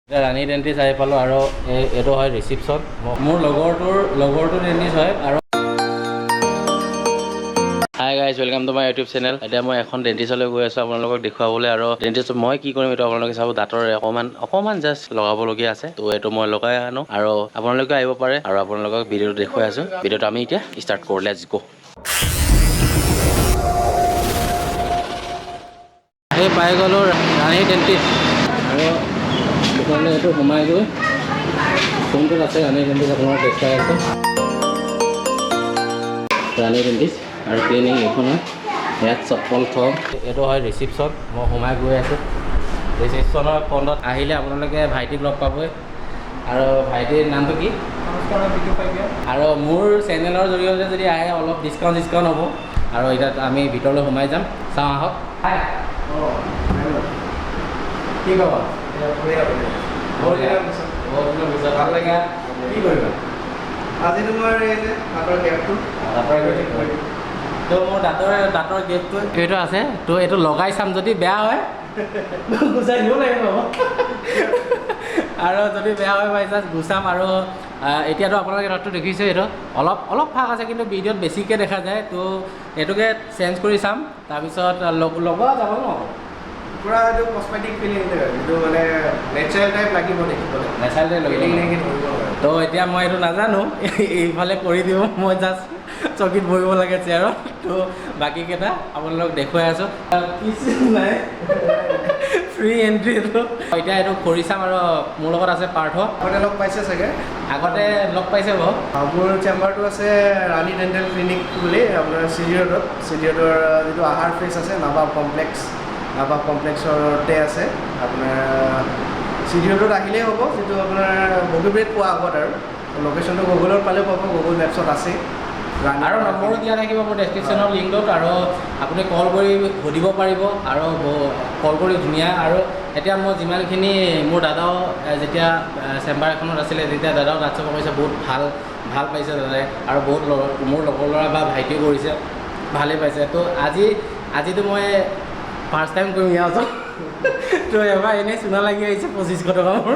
ৰাণী ডেণ্টিছ আহি পালোঁ আৰু এইটো হয় ৰিচিপশ্যন মোৰ লগৰটোৰ ডেণ্টিছ হয় আৰু hi guys welcome to my YouTube channel. এতিয়া মই এখন ডেণ্টিছলৈ গৈ আছোঁ আপোনালোকক দেখুৱাবলৈ আৰু ডেণ্টিষ্ট মই কি কৰিম এইটো আপোনালোকে চাব। দাঁতৰ অকণমান জাষ্ট লগাবলগীয়া আছে তো এইটো মই লগাই আনো আৰু আপোনালোকে আহিব পাৰে আৰু আপোনালোকক ভিডিঅ'টো দেখুৱাই আছোঁ। ভিডিঅ'টো আমি এতিয়া ষ্টাৰ্ট কৰোঁ, লেটছ গো। এই পাই গ'লোঁ ৰাণী ডেণ্টিছ আৰু দোকানলৈ এইটো সোমাই গৈ কোনটোত আছে ৰাণী ডেণ্টিছ আপোনালোকক দেখুৱাই আছোঁ। ৰাণী ডেণ্টিছ আৰু ক্লিনিং এইখন হয়, ইয়াত চপ্পল থম। এইটো হয় ৰিচিপশ্যন, মই সোমাই গৈ আছোঁ। ৰিচিপশ্যনৰ ফ্ৰণ্টত আহিলে আপোনালোকে ভাইটিক লগ পাবই আৰু ভাইটিৰ নামটো কি? আৰু মোৰ চেনেলৰ জৰিয়তে যদি আহে অলপ ডিছকাউণ্ট হ'ব আৰু এতিয়া আমি ভিতৰলৈ সোমাই যাম। চাওঁ আহক। কি ক'ব? ভাল লাগে। কি কৰিবা আজি তোমাৰ এই যে দাঁতৰ গেপটো তো মোৰ দাঁতৰ গেপটো এইটো আছে তো এইটো লগাই চাম, যদি বেয়া হয় গুচাই দিব লাগিব আৰু যদি বেয়া হয় বাই চান্স গুচাম। আৰু এতিয়াতো আপোনালোকে দাঁতটো দেখিছে, এইটো অলপ ফাঁক আছে কিন্তু ভিডিঅ'ত বেছিকৈ দেখা যায়, তো এইটোকে চেঞ্জ কৰি চাম। তাৰপিছত লগোৱা যাব ন পুৰা এইটো কছমেটিক ফিলিং যিটো মানে নেচাৰেল টাইপ লাগিব দেখিবলৈ, নেচাৰেল টাইপ লাগিব। তো এতিয়া মই এইটো নাজানো, এইফালে কৰি দিব, মই জাষ্ট চকীত বহিব লাগে চেয়াৰত। তো বাকীকেইটা আপোনালোক দেখুৱাই আছোঁ। কিছু নাই, ফ্ৰী এণ্ট্ৰি এইটো। এতিয়া এইটো কৰি চাম আৰু মোৰ লগত আছে পাৰ্থ। আগতে লগ পাইছে চাগে? আগতে লগ পাইছে বাৰু। মোৰ চেম্বাৰটো আছে ৰাণী ডেণ্টেল ক্লিনিক বুলি আপোনাৰ C.D Roadত। C.D Roadৰ যিটো আহাৰ ফেচ আছে নৱাব কমপ্লেক্সৰতে আছে আপোনাৰ। C.D Roadত আহিলেই হ'ব, যিটো আপোনাৰ বগীবিৰিত পোৱা আগত আৰু লোকেশ্যনটো গুগলত পালেও পাব, গুগল মেপছত আছে। আৰু নম্বৰো দিয়া থাকিব মোৰ ডেছক্ৰিপশ্যনৰ লিংকত, আৰু আপুনি কল কৰি সুধিব পাৰিব আৰু কল কৰি ধুনীয়া। আৰু এতিয়া মই যিমানখিনি মোৰ দাদাও যেতিয়া চেম্বাৰ এখনত আছিলে তেতিয়া দাদাও দাঁত চাফা কৰিছে, বহুত ভাল পাইছে দাদাই, আৰু বহুত মোৰ লগৰ ল'ৰা বা ভাইটিও কৰিছে, ভালেই পাইছে। তো আজিতো মই ফাৰ্ষ্ট টাইম কৰিম ইয়াৰ ওচৰত। তো এবাৰ এনেই চুনা লাগি আহিছে 2500 টকা মোৰ।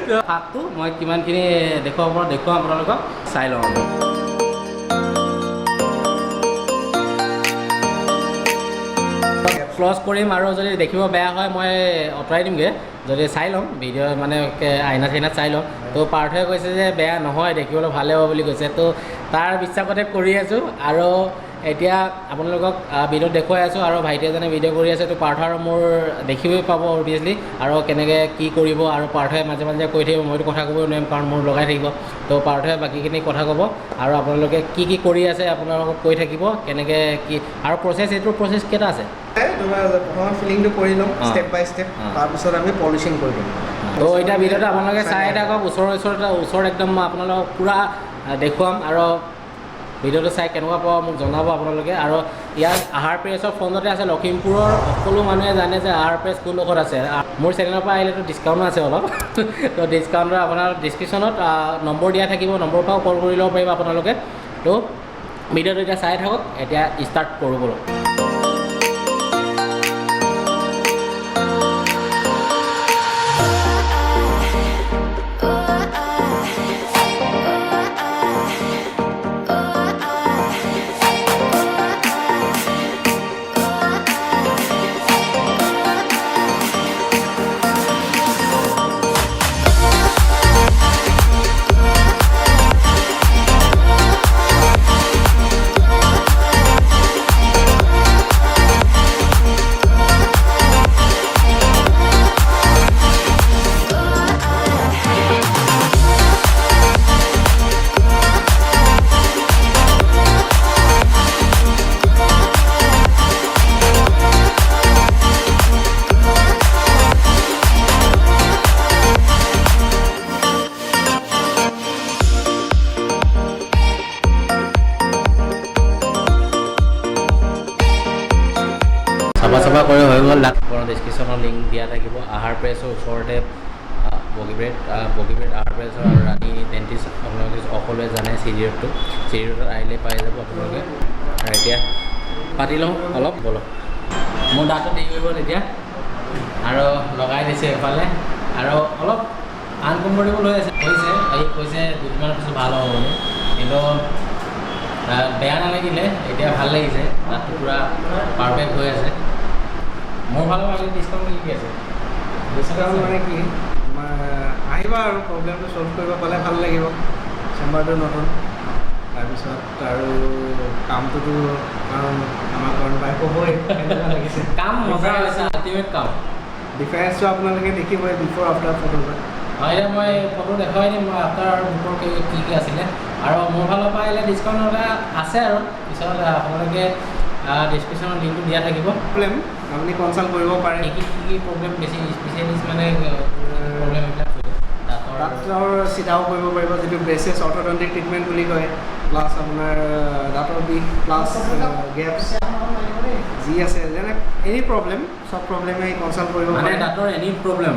তো হাতটো মই কিমানখিনি দেখুৱাব পাৰোঁ দেখুৱাম আপোনালোকক, চাই লওঁ। ক্লজ কৰিম আৰু যদি দেখিব বেয়া হয় মই আঁতৰাই দিমগৈ, যদি চাই ল'ম ভিডিঅ' মানে আইনা চাইনাত চাই ল'ম। তো পাৰ্থই কৈছে যে বেয়া নহয়, দেখিবলৈ ভালে হ'ব বুলি কৈছে, তো তাৰ বিশ্বাসতে কৰি আছোঁ। আৰু এতিয়া আপোনালোকক ভিডিঅ'ত দেখুৱাই আছোঁ আৰু ভাইটি এজনে ভিডিঅ' কৰি আছে। তো পাৰ্থ আৰু মোৰ দেখিবই পাব অভিয়াছলি, আৰু কেনেকৈ কি কৰিব। আৰু পাৰ্থই মাজে মাজে কৈ থাকিব, মইতো কথা ক'বই নোৱাৰিম কাৰণ মোৰ লগাই থাকিব। তো পাৰ্থই বাকীখিনি কথা ক'ব আৰু আপোনালোকে কি কৰি আছে আপোনালোকক কৈ থাকিব, কেনেকৈ কি। আৰু এইটোৰ প্ৰচেছ কেইটা আছে? তোমাৰ প্ৰথমে ফিলিংটো কৰি ল'ম ষ্টেপ বাই ষ্টেপ, তাৰপিছত আমি পলিচিং কৰি দিম। তো এতিয়া ভিডিঅ'টো আপোনালোকে চাই থাকক, ওচৰত একদম আপোনালোকক পূৰা দেখুৱাম আৰু ভিডিঅ'টো চাই কেনেকুৱা পাব মোক জনাব আপোনালোকে। আৰু ইয়াৰ আহাৰ প্ৰেছৰ ফ্ৰণ্টতে আছে। লখিমপুৰৰ সকলো মানুহে জানে যে আহাৰ প্ৰেছ কোনডোখৰত আছে। মোৰ চেনেলৰ পৰা আহিলেতো ডিছকাউণ্টো আছে অলপ। তো ডিছকাউণ্টৰ আপোনাৰ ডিছক্ৰিপশ্যনত নম্বৰ দিয়া থাকিব, নম্বৰৰ পৰাও কল কৰি ল'ব পাৰিব আপোনালোকে। তো ভিডিঅ'টো এতিয়া চাই থাকক, এতিয়া ষ্টাৰ্ট কৰোঁ ব'লক। চাফা কৰি হৈ গ'ল। ডিছক্ৰিপশ্যনৰ লিংক দিয়া থাকিব। আহাৰ প্ৰেছৰ ওচৰতে বগীবিৰিত আহাৰ প্ৰেছৰ আৰু ৰাণী ডেণ্টিছ আপোনালোকে সকলোৱে জানে। C.D Roadটো আহিলে পাই যাব আপোনালোকে। আৰু এতিয়া পাতি লওঁ অলপ ব'লক। মোৰ দাঁতটো ঠিক হৈ গ'ল এতিয়া আৰু লগাই দিছে এফালে আৰু অলপ আনকমফৰ্টেবল হৈ আছে কৈছে দুদিনমানৰ পিছত ভাল হ'ব বুলি কিন্তু বেয়া নালাগিলে এতিয়া ভাল লাগিছে দাঁতটো পূৰা পাৰফেক্ট হৈ আছে মোৰ ফালৰ পৰা ডিছকাউণ্ট কি আছে ডিছকাউণ্ট মানে কি আহিবা আৰু প্ৰব্লেমটো ছল্ভ কৰিব পালে ভাল লাগিব চেম্বাৰটো নতুন তাৰপিছত আৰু কামটোতো কাৰণ আমাৰ কাৰণ বাই ক'বই কেনেকুৱা লাগিছে কাম মজা হৈছে আল্টিমেট কাম ডিফাৰেঞ্চটো আপোনালোকে দেখিবই বিফৰ আফটাৰ ফটোত হয় এতিয়া মই ফটো দেখুৱাই দিম মই আফটাৰ আৰু বিফৰ কি কি আছিলে আৰু মোৰ ফালৰ পৰা আহিলে ডিছকাউণ্ট এটা আছে আৰু পিছত আপোনালোকে ডিছক্ৰিপশ্যনত লিংকটো দিয়া থাকিব প্ৰব্লেম আপুনি কনচাল্ট কৰিব পাৰে কি প্ৰব্লেম বেছি স্পেচিয়েলিষ্ট মানে প্ৰব্লেম এইবিলাক দাঁতৰ চিধাও কৰিব পাৰিব যিটো ব্ৰেচেছ অৰ্থডণ্টিক ট্ৰিটমেণ্ট বুলি কয় প্লাছ আপোনাৰ দাঁতৰ বিষ প্লাছ গেপছ যি আছে যেনে এনি প্ৰব্লেম চব প্ৰব্লেমে কনচাল্ট কৰিব পাৰে দাঁতৰ এনি প্ৰব্লেম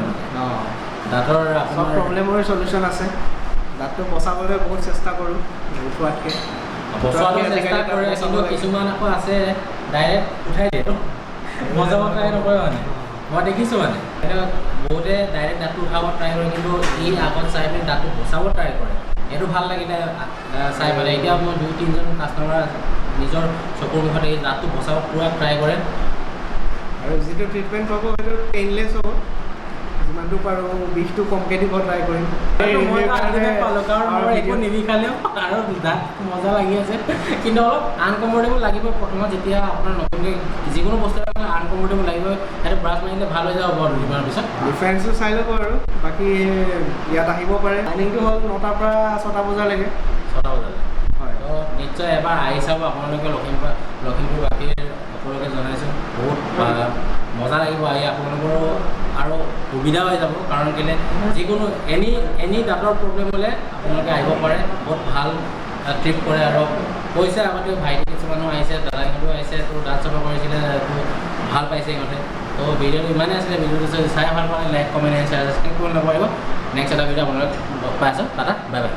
দাঁতৰ চব প্ৰব্লেমৰে চলিউশ্যন আছে দাঁতটো বচাবলৈ বহুত চেষ্টা কৰোঁ উঠোৱাতকৈ বচোৱাটো চেষ্টা কৰে কিন্তু কিছুমান আকৌ আছে ডাইৰেক্ট উঠাই দিয়ে বচাব ট্ৰাই নকৰে মানে মই দেখিছোঁ মানে বহুতে ডাইৰেক্ট দাঁতটো উঠাব ট্ৰাই কৰে কিন্তু ই আগত চাই পিনি দাঁতটো বচাব ট্ৰাই কৰে এইটো ভাল লাগিলে চাই পেলাই এতিয়া মই 2-3জন কাষ্টমাৰ নিজৰ চকুৰ মুখত এই দাঁতটো বচাব পূৰা ট্ৰাই কৰে আৰু যিটো ট্ৰিটমেণ্ট হ'ব সেইটো পেইনলেছ হ'ব যিমানটো পাৰোঁ বিষটো কমকৈ দিব ট্ৰাই কৰিম পালোঁ কাৰণ মই একো নিবিষালেও আৰু দাঁত মজা লাগি আছে কিন্তু অলপ আনকমফৰ্টেবল লাগিব প্ৰথমত যেতিয়া আপোনাৰ নতুনকৈ যিকোনো বস্তু আনকমফৰ্টেবল লাগিব সেইটো ব্ৰাছ মাৰিলে ভাল হৈ যাব বাৰু দুদিনমানৰ পিছত ডিফাৰেঞ্চটো চাই ল'ব আৰু বাকী ইয়াত আহিব পাৰে টাইমিংটো হ'ল 9টাৰ পৰা 6টা বজালৈকে 6টা বজালৈ হয় তো নিশ্চয় এবাৰ আহি চাব আপোনালোকে লখিমপুৰ বাকীৰ সকলোকে জনাইছোঁ বহুত মজা লাগিব আহি আপোনালোকৰো আৰু সুবিধা হৈ যাব কাৰণ কেলৈ যিকোনো এনি দাঁতৰ প্ৰব্লেম হ'লে আপোনালোকে আহিব পাৰে বহুত ভাল ট্ৰিপ কৰে আৰু কৈছে আগতে ভাইটি কিছুমানো আহিছে দাদাহঁতো আহিছে তো দাঁত চাফা কৰিছিলে তো ভাল পাইছে সিহঁতে তো ভিডিঅ'টো ইমানেই আছিলে ভিডিঅ'টো চাই ভাল পালে like comment and share subscribe কৰিব নাপাৰিব নেক্সট এটা ভিডিঅ' আপোনালোক লগ পাই আছোঁ দাদা বাই বাই